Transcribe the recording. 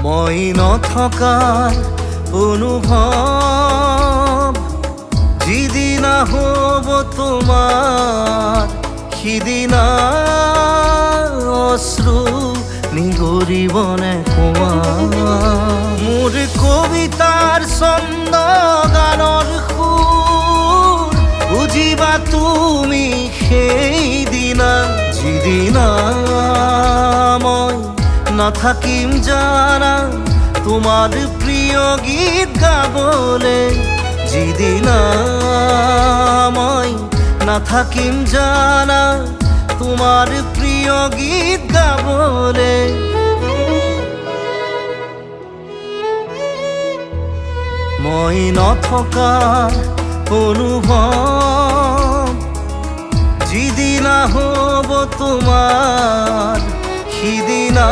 মই নথকাৰ অনুভৱ যিদিনা হ'ব তোমাৰ সিদিনা অশ্ৰু নিগৰিবনে কোৱা মোৰ কবিতাৰ ছন্দ গানৰ সুৰ বুজিবা তুমি সেইদিনা যিদিনা মই নাথাকিম জানা তোমার প্রিয় গীত গাবলে যিদিনা মই নাথাকিম জানা তোমার প্রিয় গীত গাবলে মই নথকাৰ অনুভৱ যিদিনা হ'ব তোমাৰ সিদিনা